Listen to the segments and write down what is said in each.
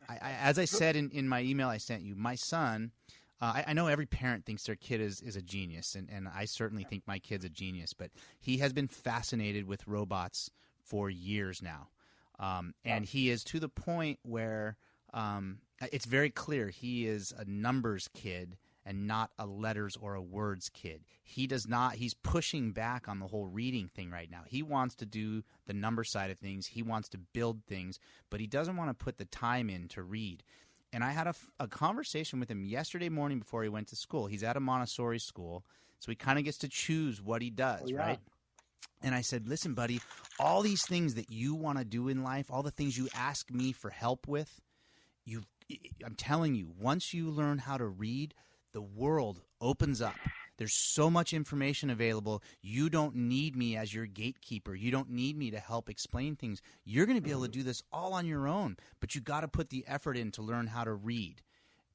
as I said in my email I sent you, my son, I know every parent thinks their kid is a genius, and I certainly think my kid's a genius, but he has been fascinated with robots for years now. And he is to the point where it's very clear he is a numbers kid and not a letters or a words kid. He's pushing back on the whole reading thing right now. He wants to do the number side of things. He wants to build things, but he doesn't want to put the time in to read. And I had a conversation with him yesterday morning before he went to school. He's at a Montessori school, so he kind of gets to choose what he does, right? And I said, listen, buddy, all these things that you want to do in life, all the things you ask me for help with, I'm telling you, once you learn how to read, the world opens up. There's so much information available. You don't need me as your gatekeeper. You don't need me to help explain things. You're going to be able to do this all on your own, but you got to put the effort in to learn how to read.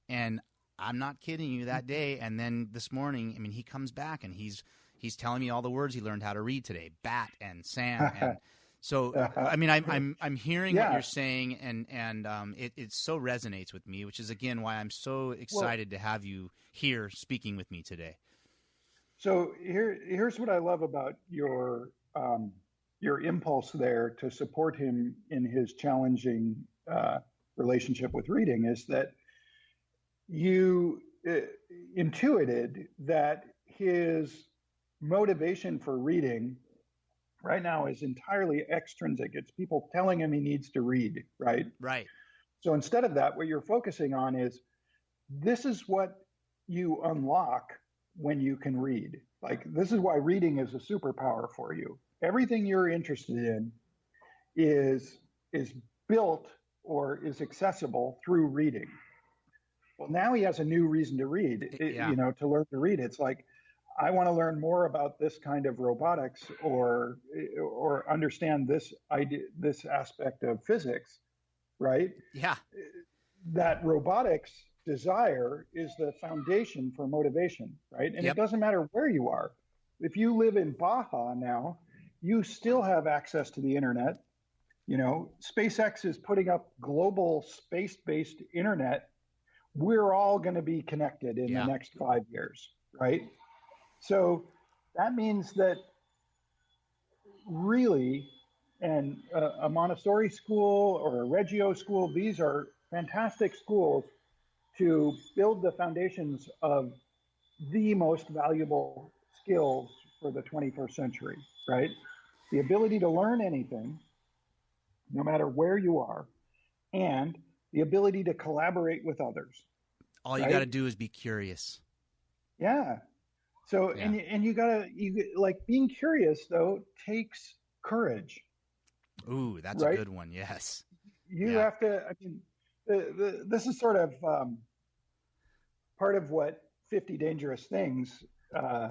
And I'm not kidding you, that day. And then this morning, I mean, he comes back and he's telling me all the words he learned how to read today, bat and Sam. And so, I mean, I'm hearing what you're saying, and it so resonates with me, which is, again, why I'm so excited to have you here speaking with me today. So here's what I love about your impulse there to support him in his challenging relationship with reading is that you intuited that his motivation for reading right now is entirely extrinsic. It's people telling him he needs to read, right? Right. So instead of that, what you're focusing on is this is what you unlock when you can read. Like, this is why reading is a superpower for you. Everything you're interested in is built or is accessible through reading. Well, now he has a new reason to read, to learn to read. It's like, I want to learn more about this kind of robotics or understand this idea, this aspect of physics, right? Yeah. That robotics desire is the foundation for motivation, right? And It doesn't matter where you are. If you live in Baja now, you still have access to the internet. You know, SpaceX is putting up global space-based internet. We're all going to be connected in the next 5 years, right? So that means that really, and a Montessori school or a Reggio school, these are fantastic schools to build the foundations of the most valuable skills for the 21st century, right? The ability to learn anything, no matter where you are, and the ability to collaborate with others. All you got to do is be curious. Yeah. So, and you like being curious though takes courage. Ooh, that's a good one. Yes. You have to, I mean, this is sort of part of what 50 Dangerous Things.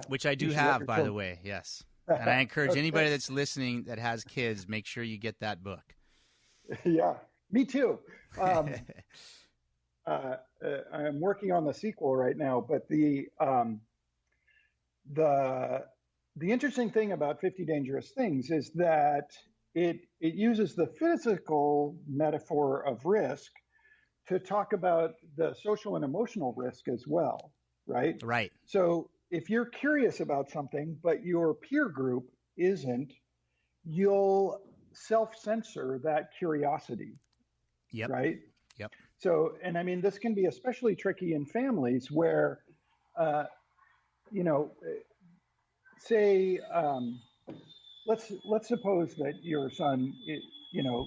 Which I do have, by the way. Yes. And I encourage anybody that's listening that has kids, make sure you get that book. Yeah, me too. I'm working on the sequel right now, but the interesting thing about 50 Dangerous Things is that it uses the physical metaphor of risk to talk about the social and emotional risk as well, right? Right. So if you're curious about something, but your peer group isn't, you'll self-censor that curiosity. Yep. Right? Yep. So, and I mean, this can be especially tricky in families where, say, let's suppose that your son,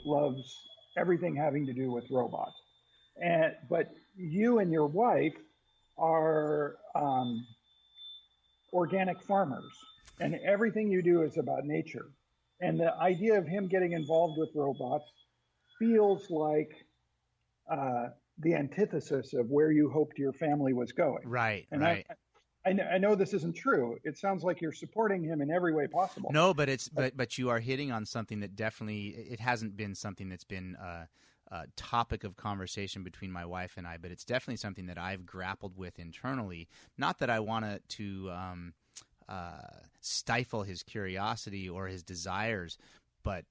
loves everything having to do with robots, but you and your wife are organic farmers, and everything you do is about nature. And the idea of him getting involved with robots feels like the antithesis of where you hoped your family was going. Right, and right. I know this isn't true. It sounds like you're supporting him in every way possible. No, but you are hitting on something that definitely, it hasn't been something that's been a topic of conversation between my wife and I, but it's definitely something that I've grappled with internally. Not that I want to stifle his curiosity or his desires, But,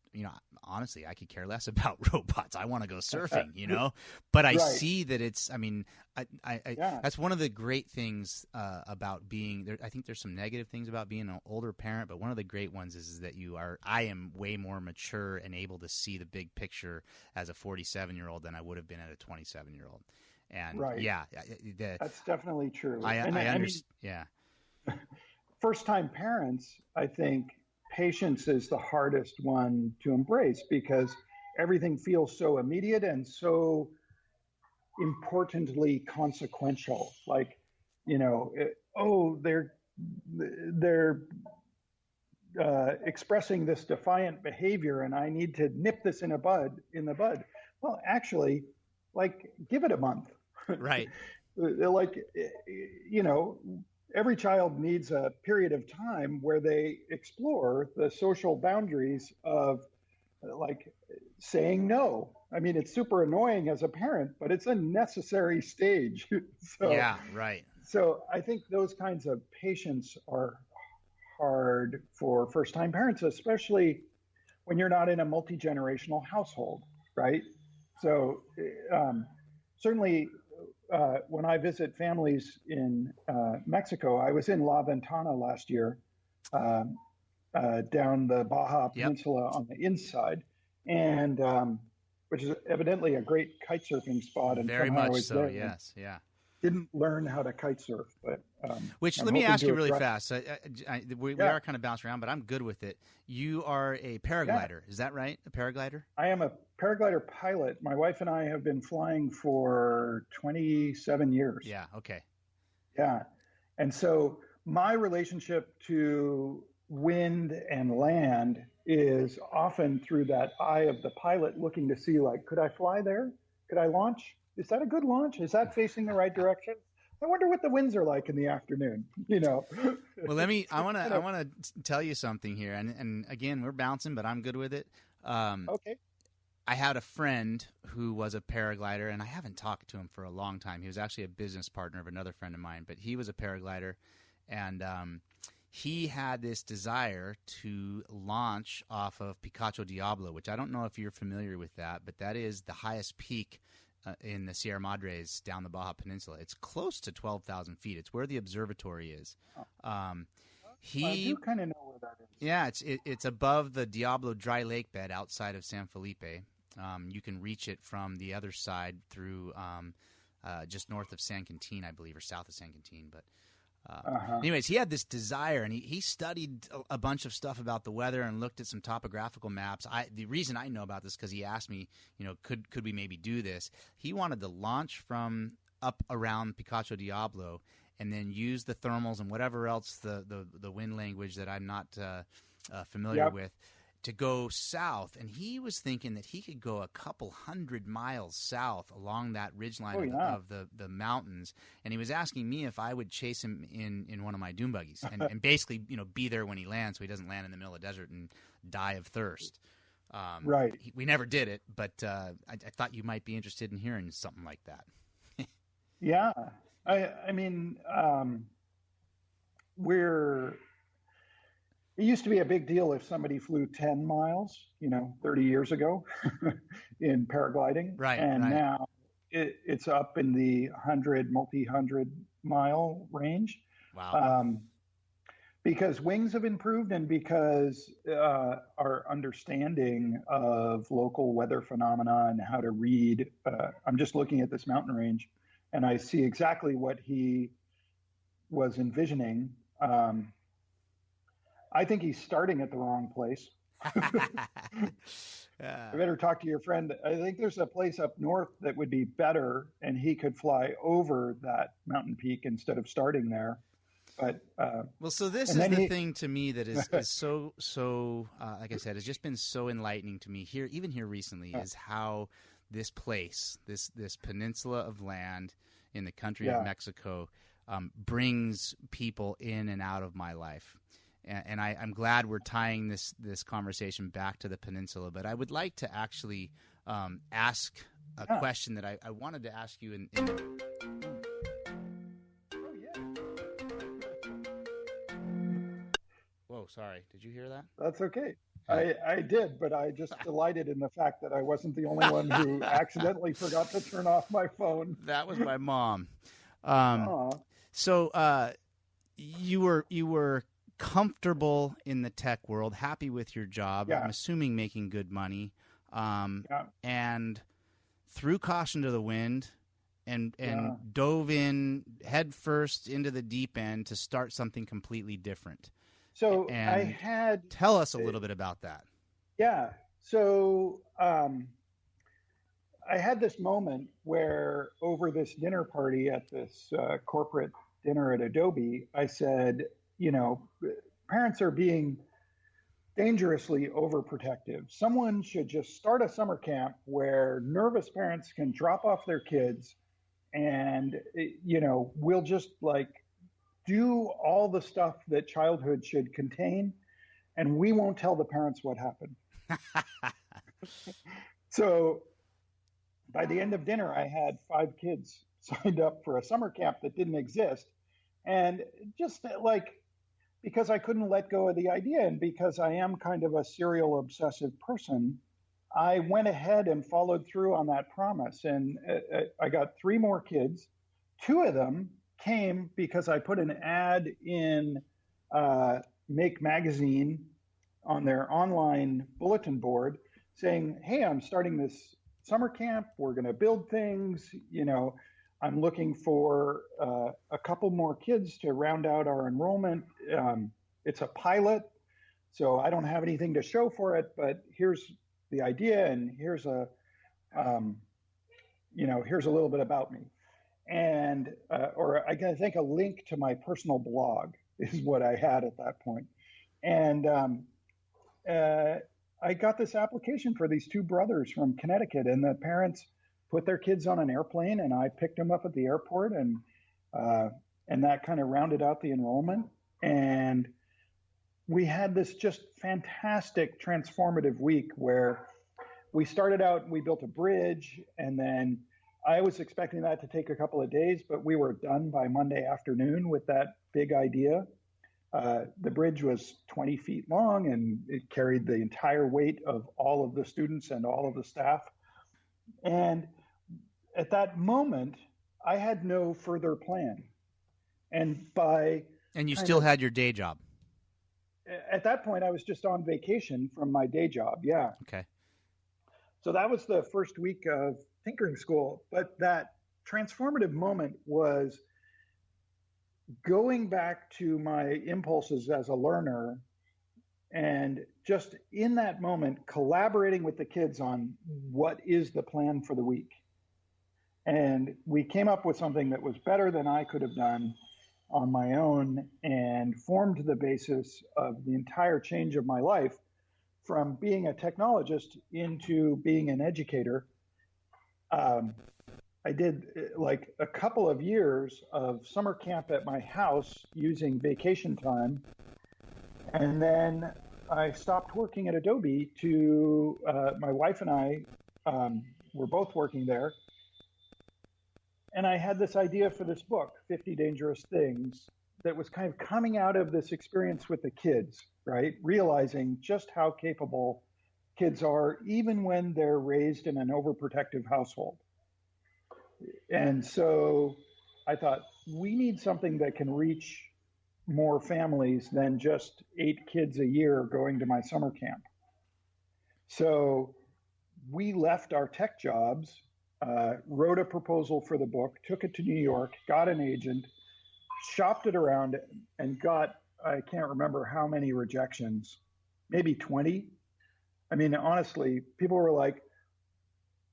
honestly, I could care less about robots. I want to go surfing, But I see that it's, that's one of the great things about being there. I think there's some negative things about being an older parent, but one of the great ones is that I am way more mature and able to see the big picture as a 47-year-old than I would have been at a 27-year-old. And that's definitely true. I understand. Yeah. First-time parents, I think patience is the hardest one to embrace because everything feels so immediate and so importantly consequential. Like, they're expressing this defiant behavior, and I need to nip this in the bud. Well, actually, give it a month. Right. Every child needs a period of time where they explore the social boundaries of saying no. I mean, it's super annoying as a parent, but it's a necessary stage. Yeah, right. So I think those kinds of patience are hard for first-time parents, especially when you're not in a multi-generational household, right? So certainly when I visit families in Mexico, I was in La Ventana last year, down the Baja Peninsula on the inside, and which is evidently a great kite surfing spot. And very much so, yes, yeah. Didn't learn how to kite surf, but let me ask you really fast. We are kind of bouncing around, but I'm good with it. You are a paraglider, is that right? A paraglider? I am a paraglider pilot. My wife and I have been flying for 27 years. Yeah. Okay. Yeah, and so my relationship to wind and land is often through that eye of the pilot, looking to see, could I fly there? Could I launch? Is that a good launch? Is that facing the right direction? I wonder what the winds are like in the afternoon, Well, I want to tell you something here. And again, we're bouncing, but I'm good with it. Okay. I had a friend who was a paraglider, and I haven't talked to him for a long time. He was actually a business partner of another friend of mine, but he was a paraglider, and he had this desire to launch off of Picacho Diablo, which I don't know if you're familiar with that, but that is the highest peak in the Sierra Madres down the Baja Peninsula. It's close to 12,000 feet. It's where the observatory is. I do kind of know where that is. Yeah, it's above the Diablo dry lake bed outside of San Felipe. You can reach it from the other side through just north of San Quintin, I believe, or south of San Quintin. But anyways, he had this desire, and he studied a bunch of stuff about the weather and looked at some topographical maps. The reason I know about this because he asked me, could we maybe do this? He wanted to launch from up around Picacho Diablo and then use the thermals and whatever else the wind language that I'm not familiar with to go south. And he was thinking that he could go a couple 100 miles south along that ridgeline of the mountains. And he was asking me if I would chase him in one of my dune buggies and basically be there when he lands so he doesn't land in the middle of the desert and die of thirst. Right. We never did it, but I thought you might be interested in hearing something like that. Yeah. I mean, it used to be a big deal if somebody flew 10 miles, 30 years ago in paragliding. Right. And now it's up in the multi-hundred mile range. Wow. Because wings have improved and because our understanding of local weather phenomena and how to read. I'm just looking at this mountain range and I see exactly what he was envisioning. I think he's starting at the wrong place. I better talk to your friend. I think there's a place up north that would be better, and he could fly over that mountain peak instead of starting there. But so this is the thing to me that is so like I said, it's just been so enlightening to me even here recently is how this place, this peninsula of land in the country of Mexico, brings people in and out of my life. And I'm glad we're tying this conversation back to the peninsula. But I would like to actually ask a question that I wanted to ask you Whoa, sorry. Did you hear that? That's okay. I did, but I just delighted in the fact that I wasn't the only one who accidentally forgot to turn off my phone. That was my mom. Aw. So you were comfortable in the tech world, happy with your job. Yeah. I'm assuming making good money, Yeah. and threw caution to the wind, and Yeah. dove in head first into the deep end to start something completely different. So And tell us a little bit about that. Yeah. So I had this moment where over this dinner party at this corporate dinner at Adobe, I said, parents are being dangerously overprotective. Someone should just start a summer camp where nervous parents can drop off their kids and, we'll just do all the stuff that childhood should contain, and we won't tell the parents what happened. So by the end of dinner, I had 5 kids signed up for a summer camp that didn't exist. And just because I couldn't let go of the idea, and because I am kind of a serial obsessive person, I went ahead and followed through on that promise. And I got 3 more kids. 2 of them came because I put an ad in Make Magazine on their online bulletin board saying, hey, I'm starting this summer camp. We're going to build things. I'm looking for a couple more kids to round out our enrollment. It's a pilot, so I don't have anything to show for it, but here's the idea, and here's a little bit about me. And, or I think a link to my personal blog is what I had at that point. And I got this application for these 2 brothers from Connecticut, and the parents put their kids on an airplane, and I picked them up at the airport, and that kind of rounded out the enrollment. And we had this just fantastic transformative week where we started out, we built a bridge, and then I was expecting that to take a couple of days, but we were done by Monday afternoon with that big idea. The bridge was 20 feet long, and it carried the entire weight of all of the students and all of the staff. And at that moment, I had no further plan. And you still had your day job. At that point, I was just on vacation from my day job. Yeah. Okay. So that was the first week of tinkering school. But that transformative moment was going back to my impulses as a learner, and just in that moment, collaborating with the kids on what is the plan for the week. And we came up with something that was better than I could have done on my own, and formed the basis of the entire change of my life from being a technologist into being an educator. I did a couple of years of summer camp at my house using vacation time. And then I stopped working at Adobe my wife and I were both working there. And I had this idea for this book, 50 Dangerous Things, that was kind of coming out of this experience with the kids, right? Realizing just how capable kids are, even when they're raised in an overprotective household. And so I thought, we need something that can reach more families than just 8 kids a year going to my summer camp. So we left our tech jobs, wrote a proposal for the book, took it to New York, got an agent, shopped it around, and got, I can't remember how many rejections, maybe 20. I mean, honestly, people were like,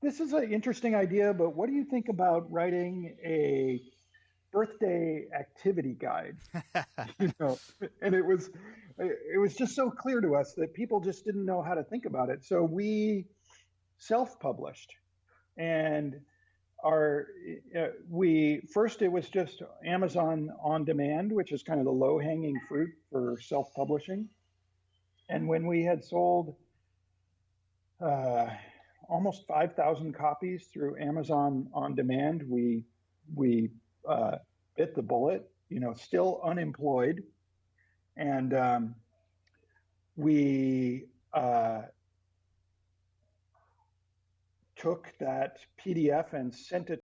this is an interesting idea, but what do you think about writing a birthday activity guide? And it was just so clear to us that people just didn't know how to think about it. So we self-published, and first it was just Amazon on demand, which is kind of the low-hanging fruit for self-publishing. And when we had sold almost 5,000 copies through Amazon on demand, we bit the bullet, still unemployed. And we uh, took that PDF and sent it